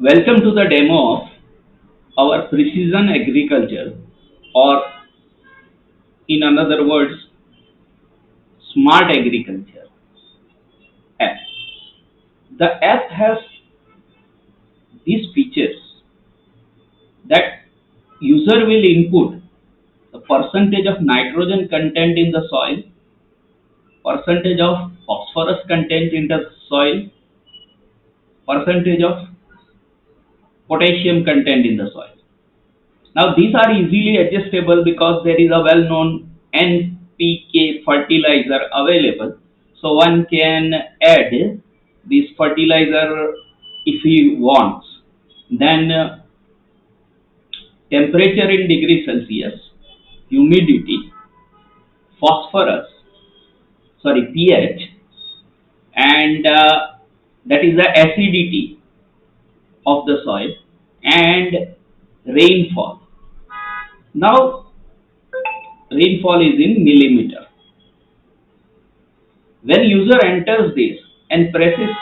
Welcome to the demo of our precision agriculture, or in another words, smart agriculture app. The app has these features that user will input the percentage of nitrogen content in the soil, percentage of phosphorus content in the soil, percentage of potassium content in the soil. Now these are easily adjustable because there is a well-known NPK fertilizer available. So one can add this fertilizer if he wants. Then temperature in degree Celsius, humidity, phosphorus, sorry pH, and that is the acidity of the soil, and rainfall. Now rainfall is in millimeter. When user enters this and presses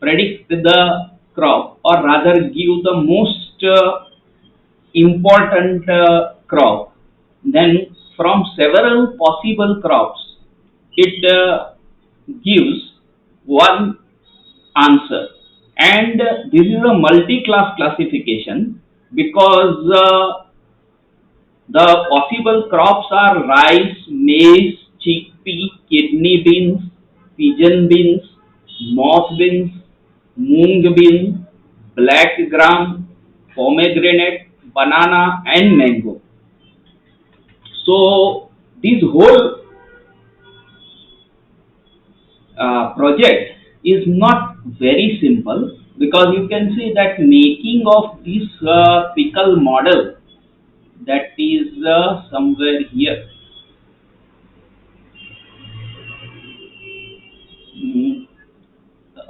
predict the crop, or rather give the most important crop, then from several possible crops it gives one answer. And this is a multi-class classification because the possible crops are rice, maize, chickpea, kidney beans, pigeon beans, moss beans, moong bean, black gram, pomegranate, banana, and mango. So this whole project is not very simple, because you can see that making of this pickle model, that is somewhere here. Mm, uh,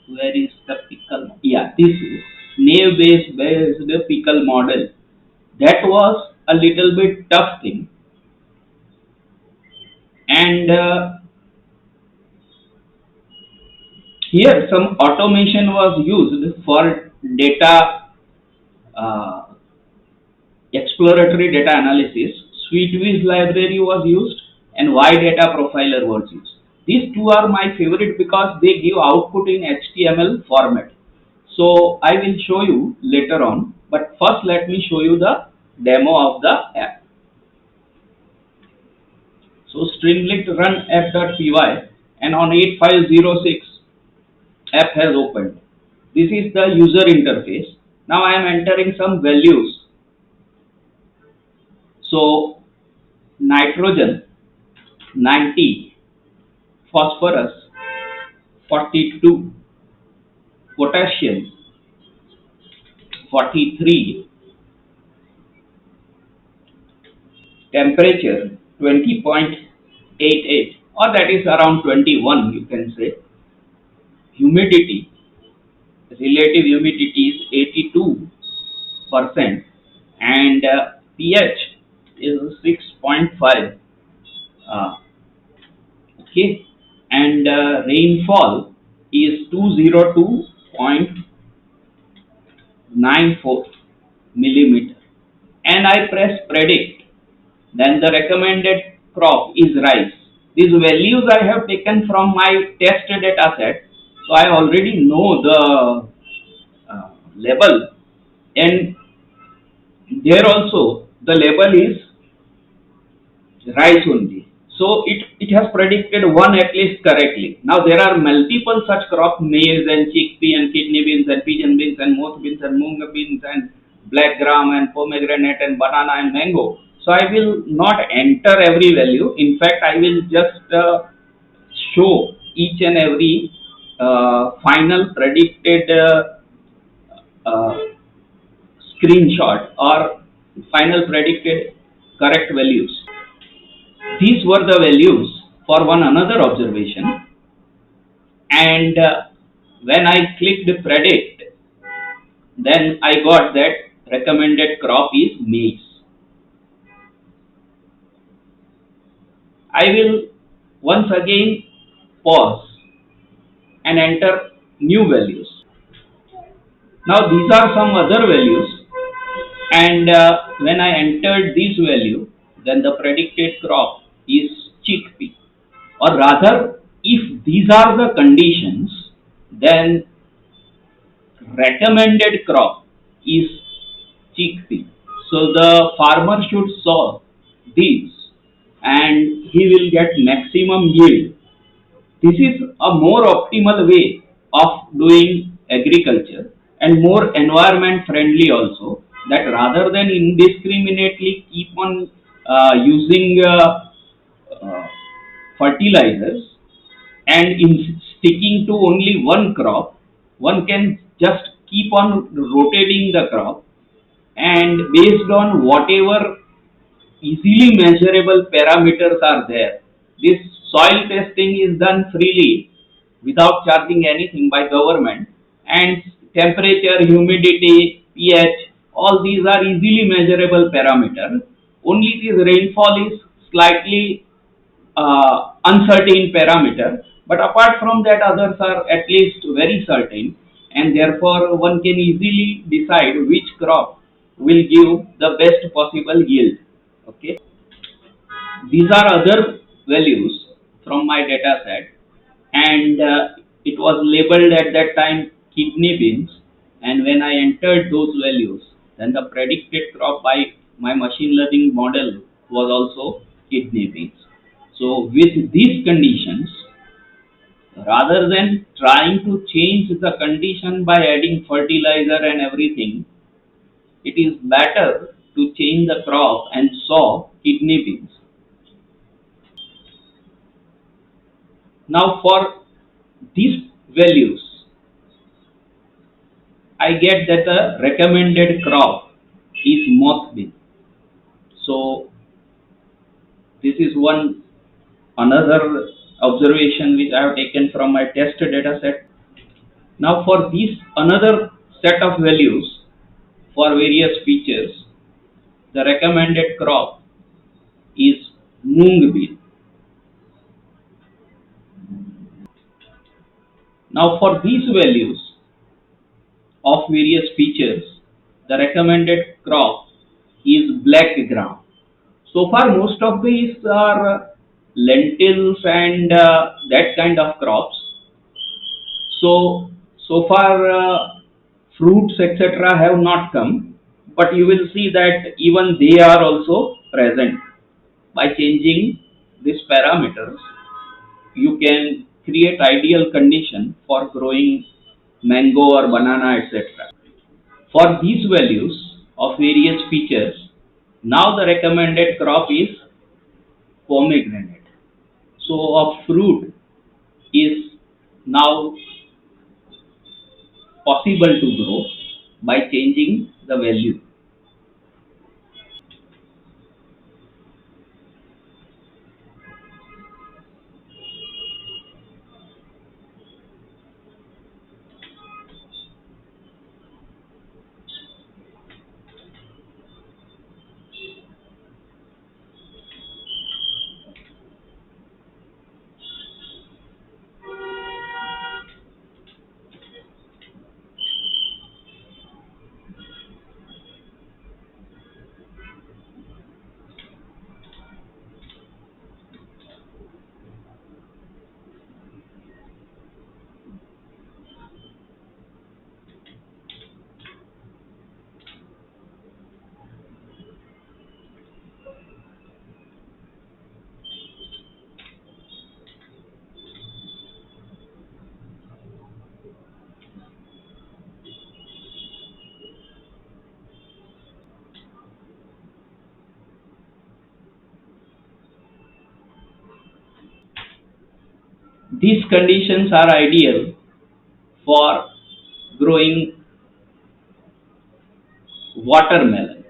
where is the pickle? Yeah, this is naive based pickle model. That was a little bit tough thing, and here some automation was used for data uh, exploratory data analysis. SweetWiz library was used, and Y data profiler was used. These two are my favorite because they give output in HTML format. So I will show you later on, but first let me show you the demo of the app. So stringlit run app.py, and on 8506 app has opened. This is the user interface. Now I am entering some values. So nitrogen 90, phosphorus 42, potassium 43, temperature 20.88, or that is around 21 you can say. Humidity, relative humidity is 82%, and pH is 6.5. Uh, okay, and rainfall is 202.94 millimeter, and I press predict. Then the recommended crop is rice. These values I have taken from my test data set, so I already know the label, and there also the label is rice only. So it has predicted one at least correctly. Now there are multiple such crop, maize and chickpea and kidney beans and pigeon beans and moth beans and moong beans and black gram and pomegranate and banana and mango. So I will not enter every value. In fact, I will just show each and every final predicted uh, screenshot or final predicted correct values. These were the values for one another observation, and when I clicked predict, then I got that recommended crop is maize. I will once again pause and enter new values. Now these are some other values, and when I entered this value, then the predicted crop is chickpea. Or rather, if these are the conditions, then recommended crop is chickpea. So the farmer should sow these and he will get maximum yield. This is a more optimal way of doing agriculture and more environment friendly also, that rather than indiscriminately keep on using uh, fertilizers and in sticking to only one crop, one can just keep on rotating the crop, and based on whatever easily measurable parameters are there. This soil testing is done freely without charging anything by government, and temperature, humidity, pH, all these are easily measurable parameters. Only this rainfall is slightly uncertain parameter, but apart from that others are at least very certain, and therefore one can easily decide which crop will give the best possible yield. Okay, these are other values from my data set, and it was labeled at that time kidney beans, and when I entered those values, then the predicted crop by my machine learning model was also kidney beans. So with these conditions, rather than trying to change the condition by adding fertilizer and everything, it is better to change the crop and sow kidney beans. Now for these values, I get that the recommended crop is moth bean. So this is one another observation which I have taken from my test data set. Now for this another set of values for various features, the recommended crop is moong bean. Now for these values of various features, the recommended crop is black gram. So far, most of these are lentils and that kind of crops. So far, fruits etc. have not come, but you will see that even they are also present. By changing these parameters, you can create ideal condition for growing mango or banana etc. For these values of various features, now the recommended crop is pomegranate. So a fruit is now possible to grow by changing the value. These conditions are ideal for growing watermelon.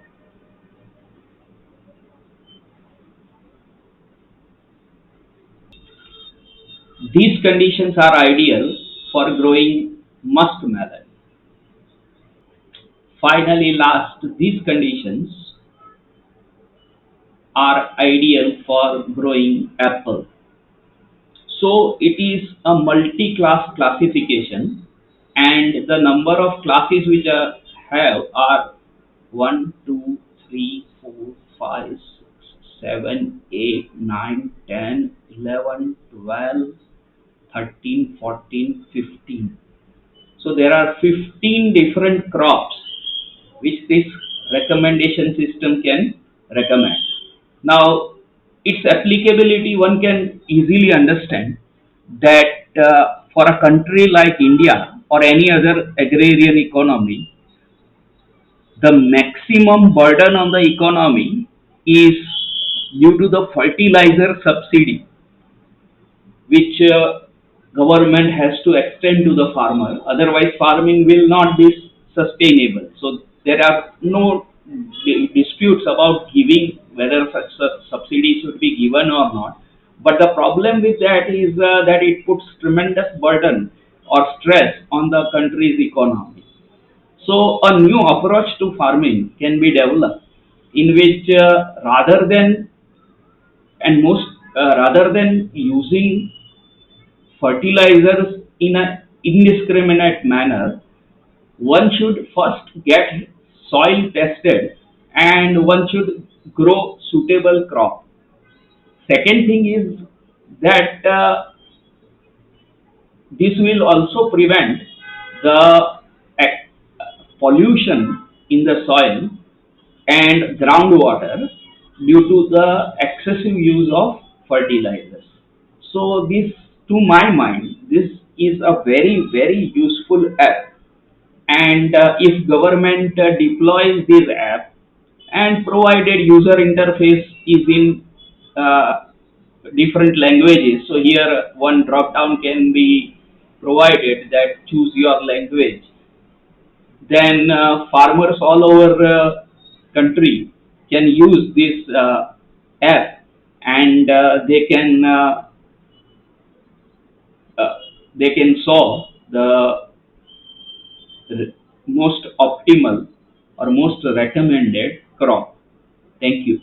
These conditions are ideal for growing muskmelon. Finally, last, these conditions are ideal for growing apple. So it is a multi-class classification, and the number of classes which have are 1, 2, 3, 4, 5, 6, 7, 8, 9, 10, 11, 12, 13, 14, 15. So there are 15 different crops which this recommendation system can recommend. Now, its applicability one can easily understand that for a country like India or any other agrarian economy, the maximum burden on the economy is due to the fertilizer subsidy which government has to extend to the farmer. Otherwise, farming will not be sustainable. So there are no disputes about giving whether such subsidy should be given or not. But the problem with that is that it puts tremendous burden or stress on the country's economy. So a new approach to farming can be developed in which rather than using fertilizers in an indiscriminate manner, one should first get soil tested and one should grow suitable crop. Second thing is that this will also prevent the pollution in the soil and groundwater due to the excessive use of fertilizers. So this, to my mind, this is a very very useful app, and if government deploys this app and provided user interface is in uh, different languages, so here one drop down can be provided that choose your language, then farmers all over country can use this app, and uh, they can saw the most optimal or most recommended crop. Thank you.